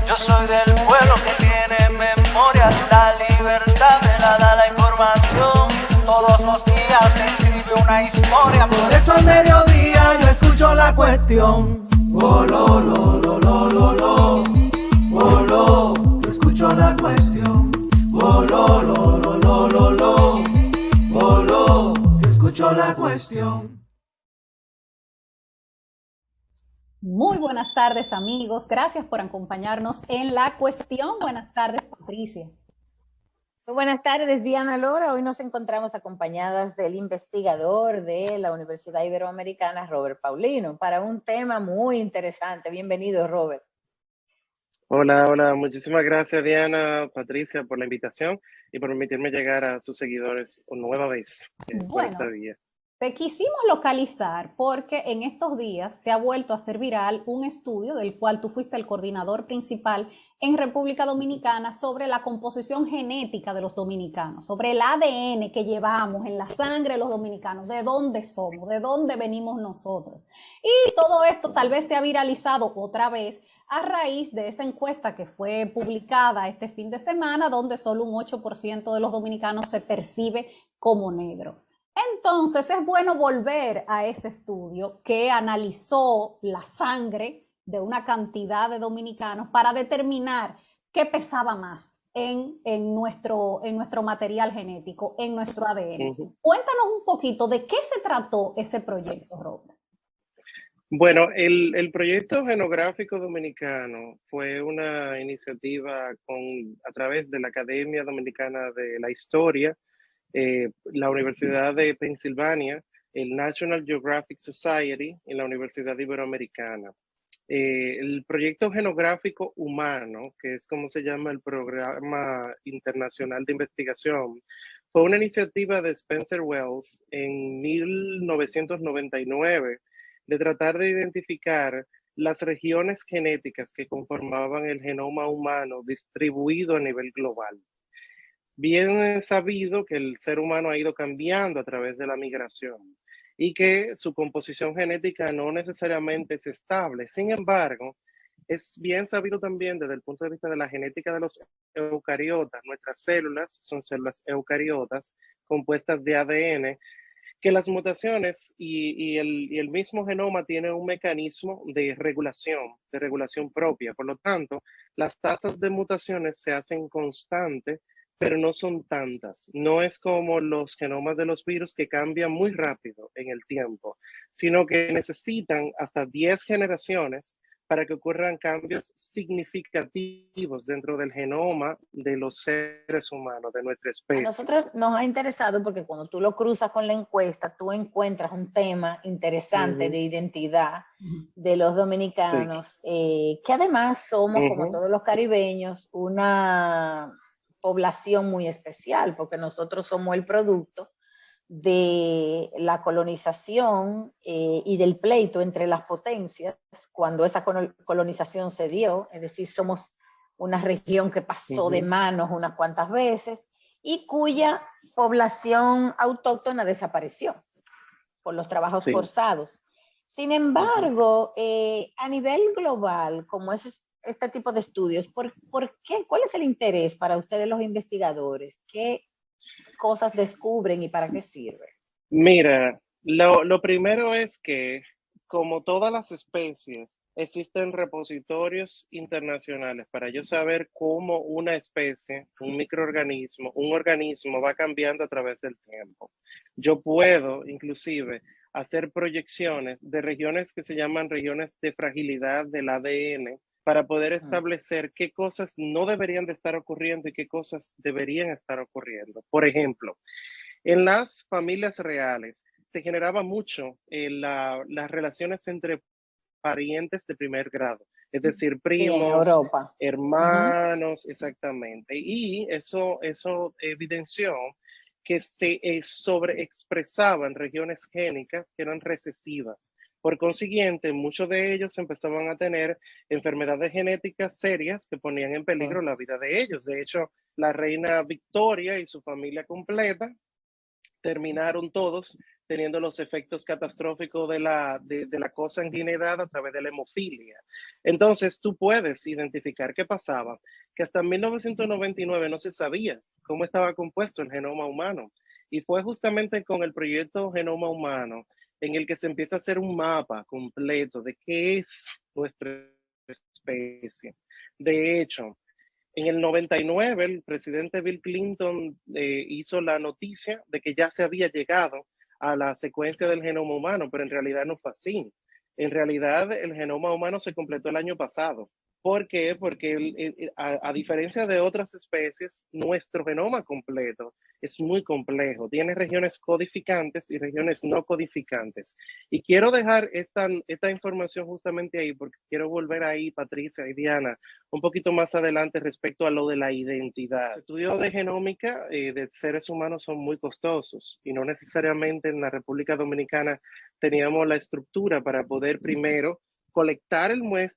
Yo soy del pueblo que tiene memoria, la libertad me la da la información. Todos los días se escribe una historia, por eso al mediodía yo escucho la cuestión. Oh, lo, lo. Oh, lo, yo escucho la cuestión. Oh, lo. Oh, lo, yo escucho la cuestión. Muy buenas tardes, amigos. Gracias por acompañarnos en La Cuestión. Buenas tardes, Patricia. Muy buenas tardes, Diana Lora. Hoy nos encontramos acompañadas del investigador de la Universidad Iberoamericana, Robert Paulino, para un tema muy interesante. Bienvenido, Robert. Hola. Muchísimas gracias, Diana, Patricia, por la invitación y por permitirme llegar a sus seguidores una nueva vez por esta vía. Te quisimos localizar porque en estos días se ha vuelto a hacer viral un estudio del cual tú fuiste el coordinador principal en República Dominicana sobre la composición genética de los dominicanos, sobre el ADN que llevamos en la sangre de los dominicanos, de dónde somos, de dónde venimos nosotros. Y todo esto tal vez se ha viralizado otra vez a raíz de esa encuesta que fue publicada este fin de semana, donde solo un 8% de los dominicanos se percibe como negro. Entonces es bueno volver a ese estudio que analizó la sangre de una cantidad de dominicanos para determinar qué pesaba más en nuestro material genético, en nuestro ADN. Cuéntanos un poquito de qué se trató ese proyecto, Robert. Bueno, el proyecto genográfico dominicano fue una iniciativa a través de la Academia Dominicana de la Historia, la Universidad de Pensilvania, el National Geographic Society y la Universidad Iberoamericana. El proyecto genográfico humano, que es como se llama el Programa Internacional de Investigación, fue una iniciativa de Spencer Wells en 1999 de tratar de identificar las regiones genéticas que conformaban el genoma humano distribuido a nivel global. Bien es sabido que el ser humano ha ido cambiando a través de la migración y que su composición genética no necesariamente es estable. Sin embargo, es bien sabido también desde el punto de vista de la genética de los eucariotas, nuestras células son células eucariotas compuestas de ADN, que las mutaciones y el mismo genoma tiene un mecanismo de regulación propia. Por lo tanto, las tasas de mutaciones se hacen constantes, pero no son tantas. No es como los genomas de los virus que cambian muy rápido en el tiempo, sino que necesitan hasta 10 generaciones para que ocurran cambios significativos dentro del genoma de los seres humanos, de nuestra especie. A nosotros nos ha interesado porque cuando tú lo cruzas con la encuesta, tú encuentras un tema interesante de identidad de los dominicanos, que además somos, como todos los caribeños, una población muy especial, porque nosotros somos el producto de la colonización y del pleito entre las potencias cuando esa colonización se dio, es decir, somos una región que pasó de manos unas cuantas veces y cuya población autóctona desapareció por los trabajos forzados. Sin embargo, a nivel global, como es este tipo de estudios, ¿por qué? ¿Cuál es el interés para ustedes los investigadores? ¿Qué cosas descubren y para qué sirve? Mira, lo primero es que, como todas las especies, existen repositorios internacionales para yo saber cómo una especie, un microorganismo, un organismo va cambiando a través del tiempo. Yo puedo, inclusive, hacer proyecciones de regiones que se llaman regiones de fragilidad del ADN para poder establecer qué cosas no deberían de estar ocurriendo y qué cosas deberían estar ocurriendo. Por ejemplo, en las familias reales se generaba mucho las relaciones entre parientes de primer grado, es decir, primos, hermanos, exactamente. Y eso evidenció que se sobreexpresaban regiones génicas que eran recesivas. Por consiguiente, muchos de ellos empezaban a tener enfermedades genéticas serias que ponían en peligro la vida de ellos. De hecho, la reina Victoria y su familia completa terminaron todos teniendo los efectos catastróficos de la consanguinidad a través de la hemofilia. Entonces, tú puedes identificar qué pasaba, que hasta 1999 no se sabía cómo estaba compuesto el genoma humano. Y fue justamente con el proyecto Genoma Humano en el que se empieza a hacer un mapa completo de qué es nuestra especie. De hecho, en el 99, el presidente Bill Clinton hizo la noticia de que ya se había llegado a la secuencia del genoma humano, pero en realidad no fue así. En realidad, el genoma humano se completó el año pasado. ¿Por qué? Porque a diferencia de otras especies, nuestro genoma completo es muy complejo. Tiene regiones codificantes y regiones no codificantes. Y quiero dejar esta información justamente ahí, porque quiero volver ahí, Patricia y Diana, un poquito más adelante respecto a lo de la identidad. Los estudios de genómica de seres humanos son muy costosos y no necesariamente en la República Dominicana teníamos la estructura para poder primero colectar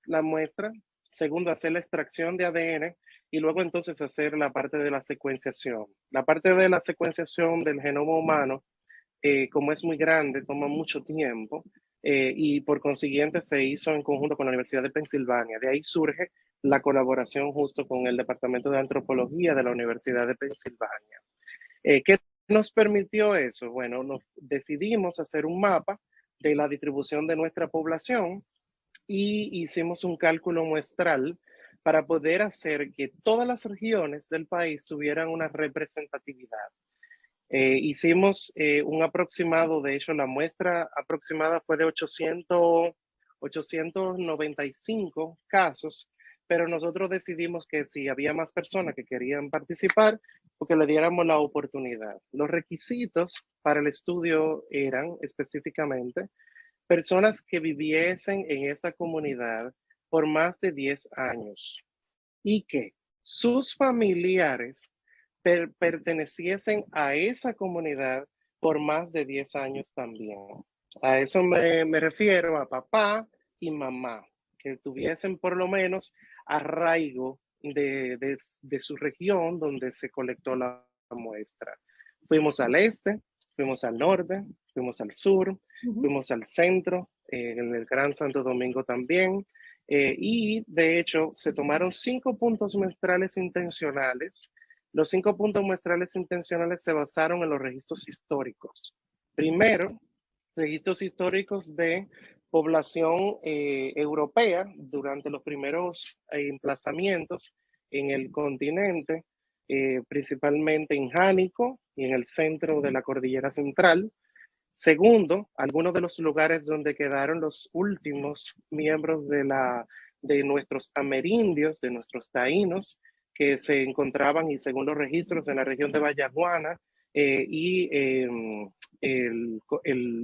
la muestra, segundo, hacer la extracción de ADN y luego entonces hacer la parte de la secuenciación. La parte de la secuenciación del genoma humano, como es muy grande, toma mucho tiempo y por consiguiente se hizo en conjunto con la Universidad de Pensilvania. De ahí surge la colaboración justo con el Departamento de Antropología de la Universidad de Pensilvania. ¿Qué nos permitió eso? Bueno, nos decidimos hacer un mapa de la distribución de nuestra población y hicimos un cálculo muestral para poder hacer que todas las regiones del país tuvieran una representatividad. Hicimos un aproximado, de hecho la muestra aproximada fue de 895 casos, pero nosotros decidimos que si había más personas que querían participar, porque le diéramos la oportunidad. Los requisitos para el estudio eran específicamente personas que viviesen en esa comunidad por más de 10 años y que sus familiares perteneciesen a esa comunidad por más de 10 años también. A eso me refiero, a papá y mamá, que tuviesen por lo menos arraigo de su región donde se colectó la muestra. Fuimos al este, fuimos al norte, fuimos al sur, fuimos al centro, en el Gran Santo Domingo también, y de hecho se tomaron 5 puntos muestrales intencionales. Los 5 puntos muestrales intencionales se basaron en los registros históricos. Primero, registros históricos de población europea durante los primeros emplazamientos en el continente, principalmente en Jánico y en el centro de la Cordillera Central. Segundo, algunos de los lugares donde quedaron los últimos miembros de nuestros amerindios, de nuestros taínos, que se encontraban, y según los registros, en la región de Vallaguana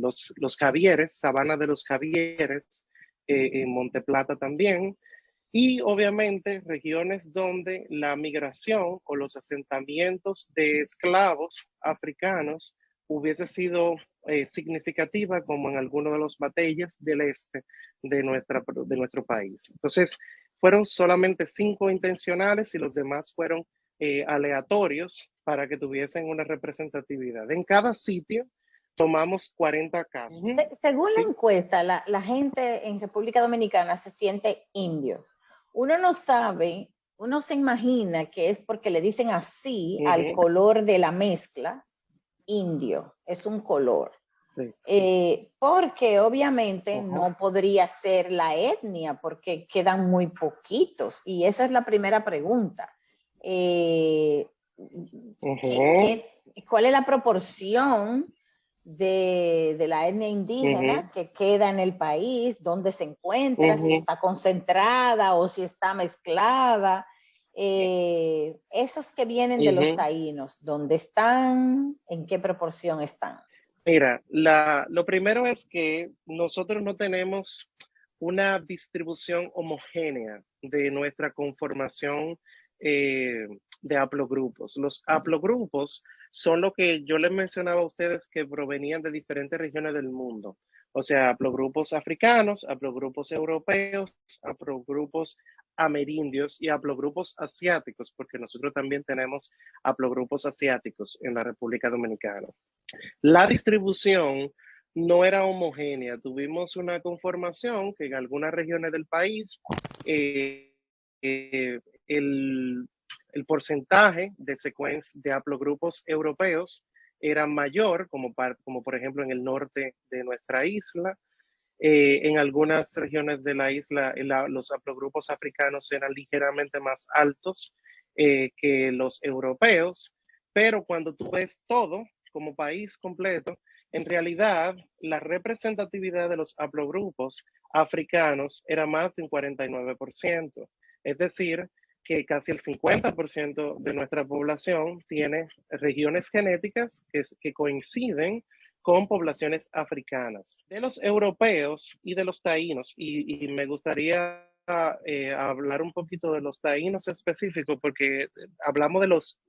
los Javieres, Sabana de los Javieres, en Monteplata también. Y obviamente regiones donde la migración o los asentamientos de esclavos africanos hubiese sido significativa, como en algunos de los batallas del este de nuestro país. Entonces, fueron solamente 5 intencionales y los demás fueron aleatorios para que tuviesen una representatividad. En cada sitio tomamos 40 casos. Según la encuesta, la gente en República Dominicana se siente indio. Uno no sabe, uno se imagina que es porque le dicen así al color de la mezcla, indio, es un color. Sí. Porque obviamente no podría ser la etnia, porque quedan muy poquitos. Y esa es la primera pregunta. ¿Cuál es la proporción de la etnia indígena que queda en el país? ¿Dónde se encuentra? Si está concentrada o si está mezclada. Esos que vienen de los taínos, ¿dónde están? ¿En qué proporción están? Mira, lo primero es que nosotros no tenemos una distribución homogénea de nuestra conformación de haplogrupos. Los haplogrupos son lo que yo les mencionaba a ustedes, que provenían de diferentes regiones del mundo. O sea, haplogrupos africanos, haplogrupos europeos, haplogrupos amerindios y haplogrupos asiáticos, porque nosotros también tenemos haplogrupos asiáticos en la República Dominicana. La distribución no era homogénea. Tuvimos una conformación que en algunas regiones del país eh, eh, el, el porcentaje de haplogrupos europeos era mayor, como por ejemplo en el norte de nuestra isla. En algunas regiones de la isla, los haplogrupos africanos eran ligeramente más altos que los europeos, pero cuando tú ves todo como país completo, en realidad la representatividad de los haplogrupos africanos era más de un 49%. Es decir, que casi el 50% de nuestra población tiene regiones genéticas que coinciden con poblaciones africanas, de los europeos y de los taínos. Y me gustaría hablar un poquito de los taínos específicos, porque hablamos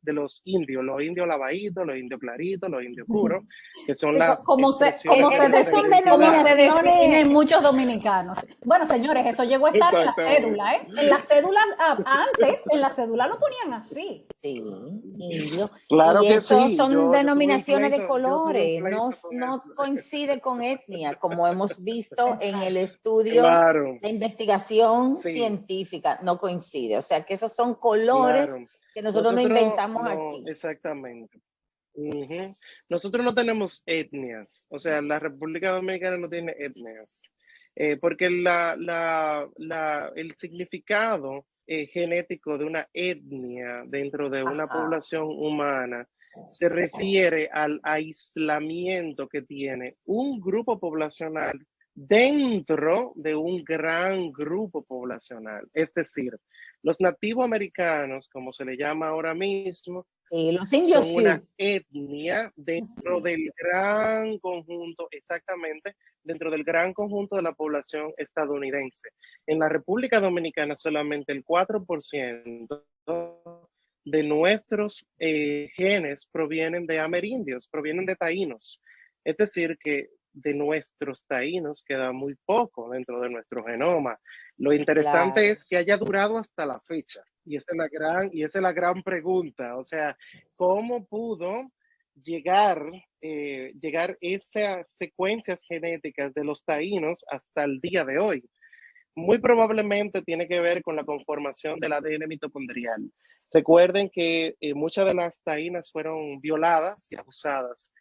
de los indios lavaditos, los indios claritos, los indios puros, que son las como se definen muchos dominicanos. Bueno, señores, eso llegó a estar en la cédula, ¿eh? En la cédula, antes, en la cédula lo ponían así. Sí, indio. Claro y que eso sí. son denominaciones de colores, no coincide con etnia, como hemos visto en el estudio, claro, la investigación científica, no coincide. O sea, que esos son colores que nosotros no inventamos aquí. Exactamente. Nosotros no tenemos etnias, o sea, la República Dominicana no tiene etnias, porque el significado genético de una etnia dentro de una población humana se refiere al aislamiento que tiene un grupo poblacional dentro de un gran grupo poblacional. Es decir, los nativos americanos, como se le llama ahora mismo, los indios son una etnia dentro del gran conjunto, exactamente, dentro del gran conjunto de la población estadounidense. En la República Dominicana solamente el 4% de nuestros genes provienen de amerindios, provienen de taínos. Es decir, que de nuestros taínos queda muy poco dentro de nuestro genoma. Lo interesante es que haya durado hasta la fecha. Y esa es la gran pregunta. O sea, ¿cómo pudo llegar esas secuencias genéticas de los taínos hasta el día de hoy? Muy probablemente tiene que ver con la conformación del ADN mitocondrial. Recuerden que muchas de las taínas fueron violadas y abusadas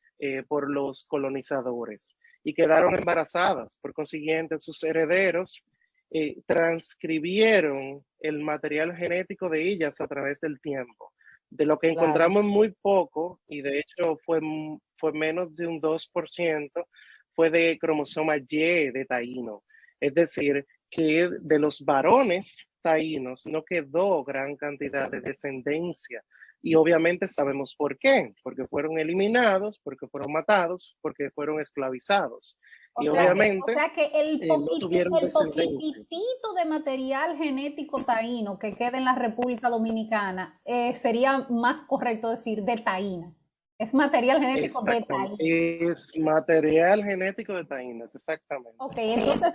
por los colonizadores y quedaron embarazadas. Por consiguiente, sus herederos transcribieron el material genético de ellas a través del tiempo. De lo que encontramos muy poco, y de hecho fue menos de un 2%, fue de cromosoma Y de taíno. Es decir, que de los varones taínos no quedó gran cantidad de descendencia. Y obviamente sabemos por qué, porque fueron eliminados, porque fueron matados, porque fueron esclavizados. O sea que el poquitito de material genético taíno que queda en la República Dominicana sería más correcto decir de taína. Es material genético de taínas. Es material genético de taínas, exactamente. Ok, entonces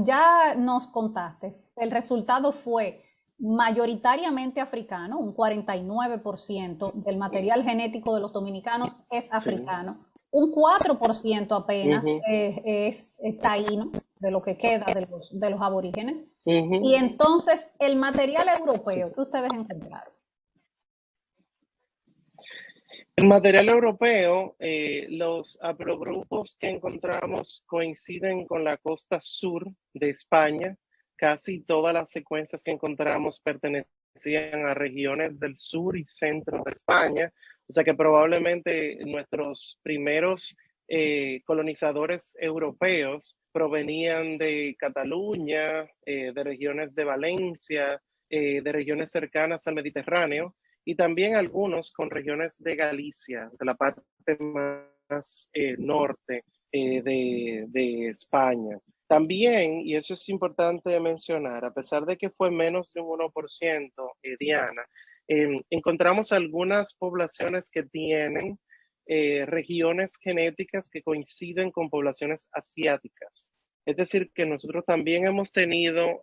ya nos contaste. El resultado fue mayoritariamente africano, un 49% del material genético de los dominicanos es africano. Sí. Un 4% apenas es taíno, de lo que queda de los aborígenes. Y entonces el material europeo que ustedes encontraron. El material europeo, los haplogrupos que encontramos coinciden con la costa sur de España. Casi todas las secuencias que encontramos pertenecían a regiones del sur y centro de España. O sea que probablemente nuestros primeros colonizadores europeos provenían de Cataluña, de regiones de Valencia, de regiones cercanas al Mediterráneo, y también algunos con regiones de Galicia, de la parte más norte de España. También, y eso es importante mencionar, a pesar de que fue menos de un 1%, Diana, encontramos algunas poblaciones que tienen regiones genéticas que coinciden con poblaciones asiáticas. Es decir, que nosotros también hemos tenido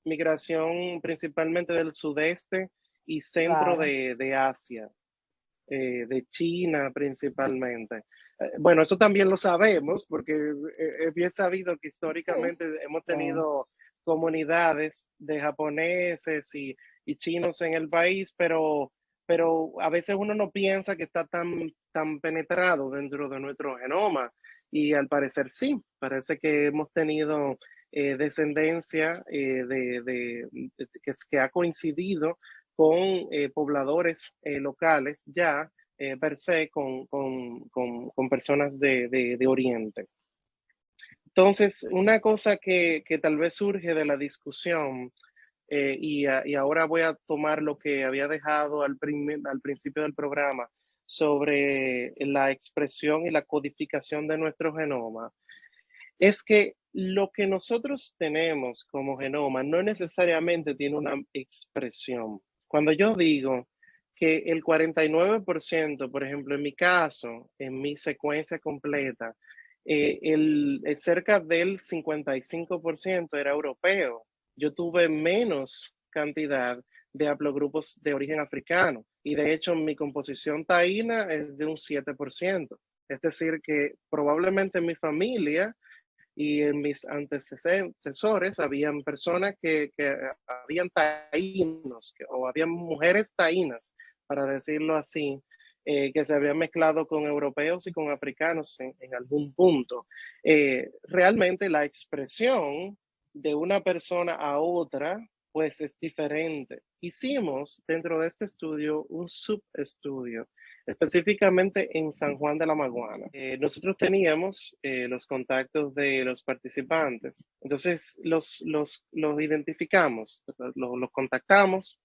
migración principalmente del sudeste y centro de Asia. de China principalmente. Bueno, eso también lo sabemos porque es bien sabido que históricamente hemos tenido comunidades de japoneses y chinos en el país, pero a veces uno no piensa que está tan penetrado dentro de nuestro genoma y al parecer sí, parece que hemos tenido descendencia que ha coincidido con pobladores locales ya per se con personas de Oriente. Entonces, una cosa que tal vez surge de la discusión, y ahora voy a tomar lo que había dejado al principio del programa sobre la expresión y la codificación de nuestro genoma, es que lo que nosotros tenemos como genoma no necesariamente tiene una expresión. Cuando yo digo que el 49%, por ejemplo, en mi caso, en mi secuencia completa, cerca del 55% era europeo. Yo tuve menos cantidad de haplogrupos de origen africano y de hecho mi composición taína es de un 7%. Es decir, que probablemente en mi familia y en mis antecesores habían personas que habían taínos o habían mujeres taínas, para decirlo así, que se habían mezclado con europeos y con africanos en algún punto. Realmente la expresión de una persona a otra pues es diferente. Hicimos dentro de este estudio un subestudio específicamente en San Juan de la Maguana. Nosotros teníamos los contactos de los participantes, entonces los identificamos, los contactamos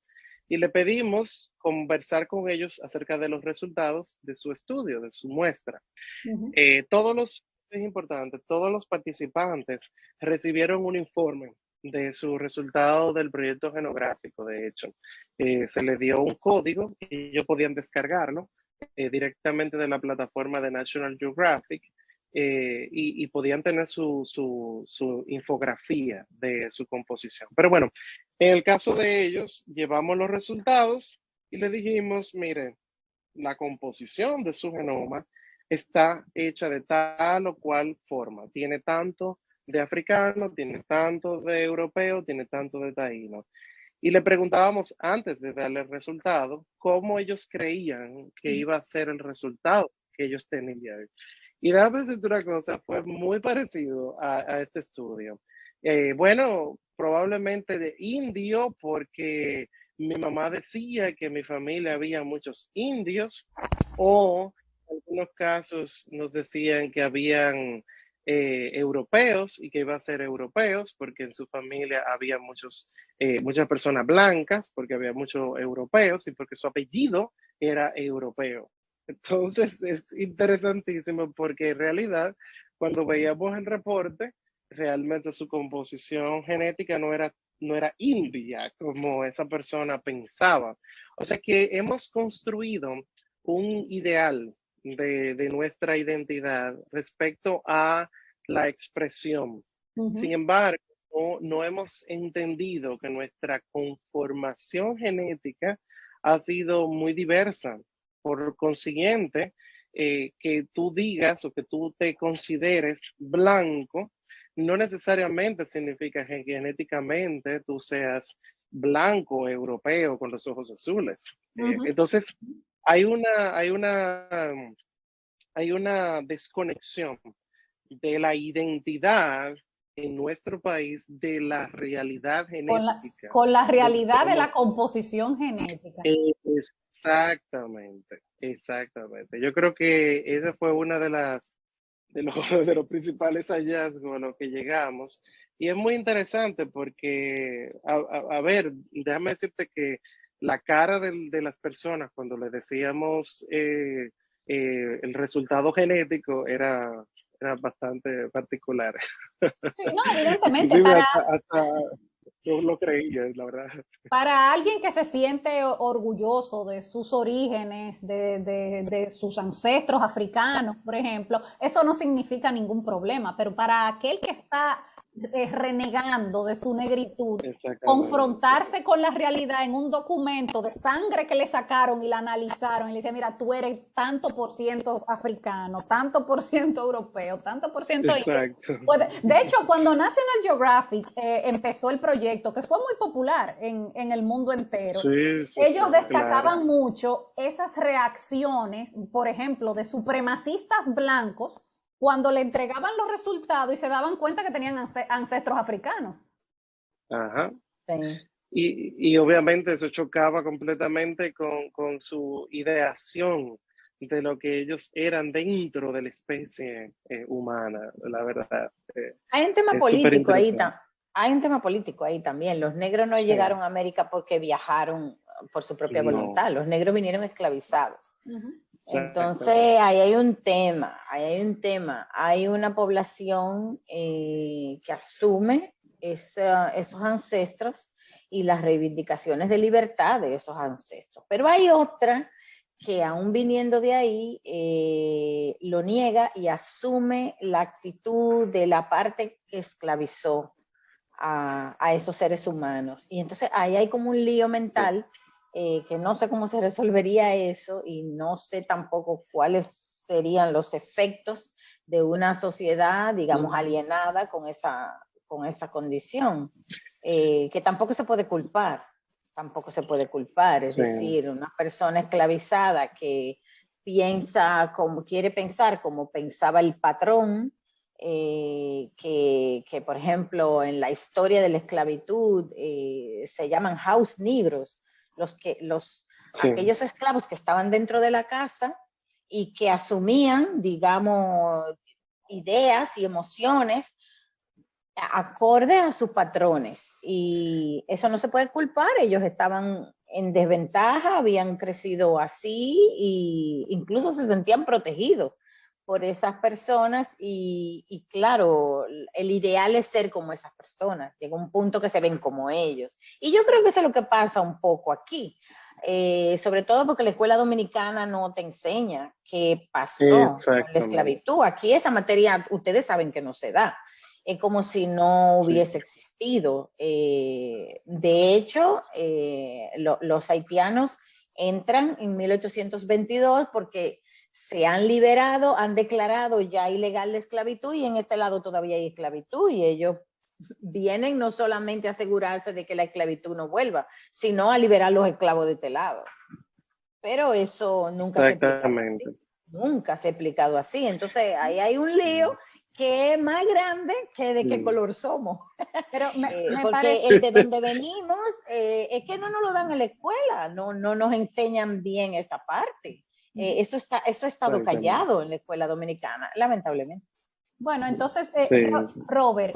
y le pedimos conversar con ellos acerca de los resultados de su estudio, de su muestra. Es importante, todos los participantes recibieron un informe de su resultado del proyecto genográfico, de hecho. Se les dio un código y ellos podían descargarlo directamente de la plataforma de National Geographic y podían tener su infografía de su composición. Pero bueno, en el caso de ellos, llevamos los resultados y le dijimos, miren, la composición de su genoma está hecha de tal o cual forma. Tiene tanto de africano, tiene tanto de europeo, tiene tanto de taíno. Y le preguntábamos antes de darle el resultado, cómo ellos creían que iba a ser el resultado que ellos tenían. Y déjame decirte una cosa, fue muy parecido a este estudio. Bueno, probablemente de indio, porque mi mamá decía que en mi familia había muchos indios, o en algunos casos nos decían que habían europeos y que iba a ser europeos, porque en su familia había muchas personas blancas, porque había muchos europeos y porque su apellido era europeo. Entonces es interesantísimo porque en realidad cuando veíamos el reporte, realmente su composición genética no era india como esa persona pensaba. O sea que hemos construido un ideal de nuestra identidad respecto a la expresión. Sin embargo, no hemos entendido que nuestra conformación genética ha sido muy diversa. Por consiguiente, que tú digas o que tú te consideres blanco, no necesariamente significa que genéticamente tú seas blanco, europeo, con los ojos azules. Entonces, hay una desconexión de la identidad en nuestro país de la realidad genética. Con la realidad de la composición genética. Exactamente. Yo creo que esa fue una de los principales hallazgos a los que llegamos. Y es muy interesante porque, a ver, déjame decirte que la cara de las personas cuando les decíamos el resultado genético era bastante particular. Sí, no, evidentemente. Hasta yo lo creía, la verdad. Para alguien que se siente orgulloso de sus orígenes, de sus ancestros africanos, por ejemplo, eso no significa ningún problema, pero para aquel que está renegando de su negritud, Exactamente. confrontarse con la realidad en un documento de sangre que le sacaron y la analizaron y le decían, mira, tú eres tanto por ciento africano, tanto por ciento europeo, tanto por ciento indio. Exacto. Pues, de hecho, cuando National Geographic empezó el proyecto, que fue muy popular en el mundo entero, Sí, sí, ellos sí, destacaban claro. mucho esas reacciones, por ejemplo, de supremacistas blancos cuando le entregaban los resultados y se daban cuenta que tenían ancestros africanos. Ajá. Sí. Y obviamente eso chocaba completamente con su ideación de lo que ellos eran dentro de la especie humana, la verdad. Hay un tema Es súper político ahí, interesante. hay un tema político ahí también. Los negros no Sí, llegaron a América porque viajaron por su propia no, voluntad. Los negros vinieron esclavizados. Entonces, exactamente. ahí hay un tema, hay una población que asume esos ancestros y las reivindicaciones de libertad de esos ancestros. Pero hay otra que aún viniendo de ahí lo niega y asume la actitud de la parte que esclavizó a esos seres humanos. Y entonces ahí hay como un lío Sí. mental que no sé cómo se resolvería eso y no sé tampoco cuáles serían los efectos de una sociedad, digamos, alienada con esa condición, que tampoco se puede culpar, es Sí. decir, una persona esclavizada que quiere pensar como pensaba el patrón, que, por ejemplo, en la historia de la esclavitud se llaman house negros, Sí. aquellos esclavos que estaban dentro de la casa y que asumían, digamos, ideas y emociones acorde a sus patrones. Y eso no se puede culpar, ellos estaban en desventaja, habían crecido así e incluso se sentían protegidos por esas personas y claro, el ideal es ser como esas personas, llega un punto que se ven como ellos. Y yo creo que eso es lo que pasa un poco aquí, sobre todo porque la escuela dominicana no te enseña qué pasó con la Exactamente. esclavitud. Aquí esa materia, ustedes saben que no se da. Es como si no Sí. hubiese existido. De hecho, los haitianos entran en 1822 porque se han liberado, han declarado ya ilegal la esclavitud y en este lado todavía hay esclavitud y ellos vienen no solamente a asegurarse de que la esclavitud no vuelva, sino a liberar los esclavos de este lado. Pero eso nunca se ha explicado así. Exactamente. Nunca se ha explicado así. Entonces ahí hay un lío que es más grande que de qué Sí. color somos. Pero me Porque parece, el de donde venimos es que no nos lo dan en la escuela, no nos enseñan bien esa parte. Eso ha estado Exactamente. callado en la escuela dominicana, lamentablemente. bueno, entonces, Sí, sí. Robert,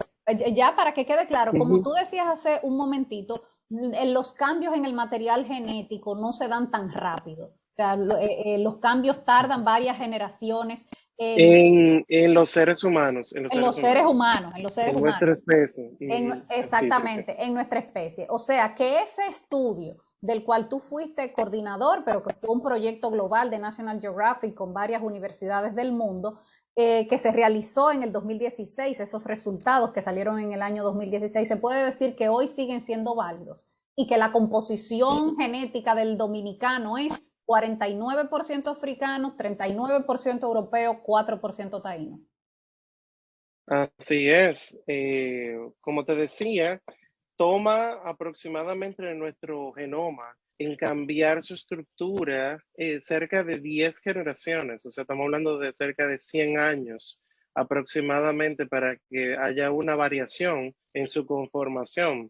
ya para que quede claro, como Ujú. tú decías hace un momentito, los cambios en el material genético no se dan tan rápido. O sea, los cambios tardan varias generaciones En los seres humanos, en los en seres los seres humanos, humanos, en los seres en humanos. nuestra especie. Sí, sí, sí. Exactamente, en nuestra especie. O sea, que ese estudio del cual tú fuiste coordinador, pero que fue un proyecto global de National Geographic con varias universidades del mundo, que se realizó en el 2016, esos resultados que salieron en el año 2016, se puede decir que hoy siguen siendo válidos y que la composición genética del dominicano es 49% africano, 39% europeo, 4% taíno. Así es. Como te decía, toma aproximadamente en nuestro genoma en cambiar su estructura cerca de 10 generaciones, o sea, estamos hablando de cerca de 100 años aproximadamente para que haya una variación en su conformación.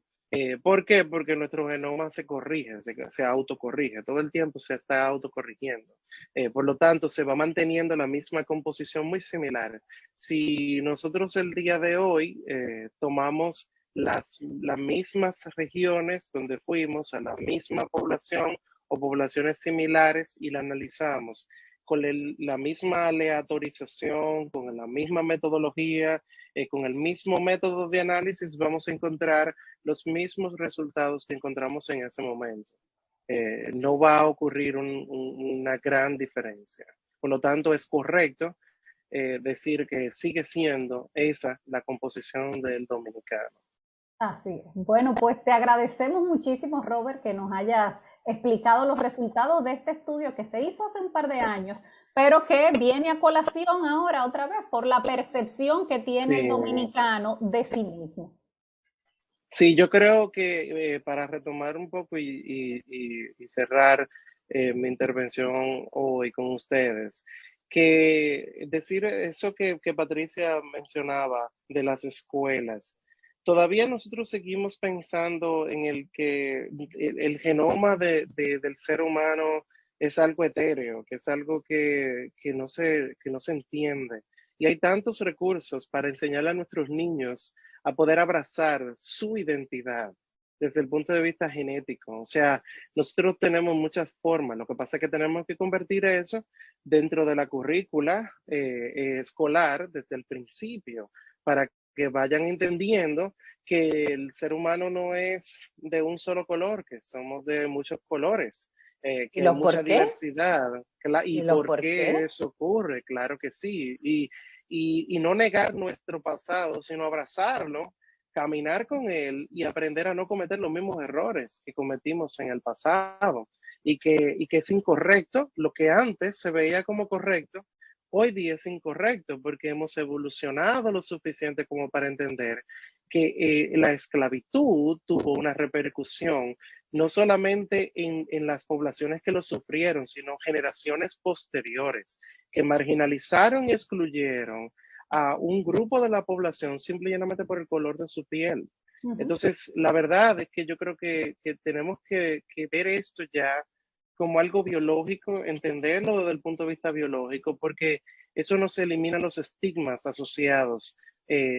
¿Por qué? Porque nuestro genoma se corrige, se autocorrige, todo el tiempo se está autocorrigiendo. Por lo tanto, se va manteniendo la misma composición muy similar. Si nosotros el día de hoy tomamos las mismas regiones donde fuimos, a la misma población o poblaciones similares y la analizamos con la misma aleatorización, con la misma metodología, con el mismo método de análisis, vamos a encontrar los mismos resultados que encontramos en ese momento. No va a ocurrir una gran diferencia. Por lo tanto, es correcto decir que sigue siendo esa la composición del dominicano. Así es. Bueno, pues te agradecemos muchísimo, Robert, que nos hayas explicado los resultados de este estudio que se hizo hace un par de años, pero que viene a colación ahora otra vez por la percepción que tiene el dominicano de sí mismo. Sí, yo creo que para retomar un poco y cerrar mi intervención hoy con ustedes, que decir eso que Patricia mencionaba de las escuelas, todavía nosotros seguimos pensando en el que el genoma del ser humano es algo etéreo, que es algo que no se entiende. Y hay tantos recursos para enseñarle a nuestros niños a poder abrazar su identidad desde el punto de vista genético. O sea, nosotros tenemos muchas formas. Lo que pasa es que tenemos que convertir eso dentro de la currícula escolar desde el principio para que vayan entendiendo que el ser humano no es de un solo color, que somos de muchos colores, que hay mucha diversidad. ¿Y por qué eso ocurre? Claro que sí. Y no negar nuestro pasado, sino abrazarlo, caminar con él y aprender a no cometer los mismos errores que cometimos en el pasado. Y que es incorrecto, lo que antes se veía como correcto, hoy día es incorrecto porque hemos evolucionado lo suficiente como para entender que la esclavitud tuvo una repercusión no solamente en las poblaciones que lo sufrieron, sino generaciones posteriores que marginalizaron y excluyeron a un grupo de la población simplemente por el color de su piel. Entonces, la verdad es que yo creo que tenemos que ver esto ya como algo biológico, entenderlo desde el punto de vista biológico, porque eso nos elimina los estigmas asociados,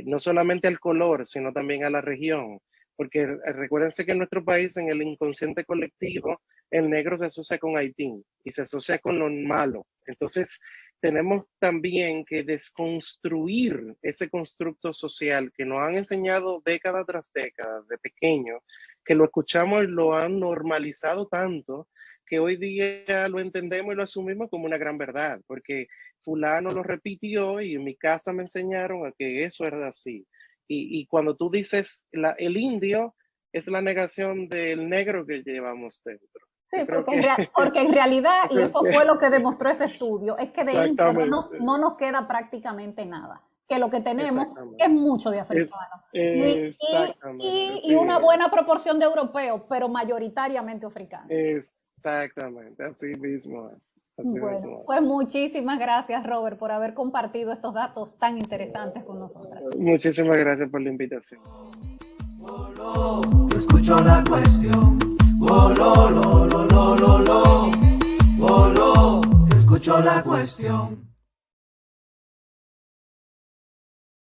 no solamente al color, sino también a la región. Porque recuérdense que en nuestro país, en el inconsciente colectivo, el negro se asocia con Haití y se asocia con lo malo. Entonces, tenemos también que desconstruir ese constructo social que nos han enseñado década tras década de pequeño, que lo escuchamos y lo han normalizado tanto que hoy día lo entendemos y lo asumimos como una gran verdad, porque fulano lo repitió y en mi casa me enseñaron a que eso era así. Y cuando tú dices el indio, es la negación del negro que llevamos dentro. Sí, porque en realidad, y eso fue lo que demostró ese estudio, es que de indio no nos queda prácticamente nada. Que lo que tenemos es mucho de africano. Y una buena proporción de europeos, pero mayoritariamente africanos. Exactamente, así mismo es. Bueno, pues muchísimas gracias, Robert, por haber compartido estos datos tan interesantes con nosotros. Muchísimas gracias por la invitación. Yo escucho la cuestión. Yo escucho la cuestión.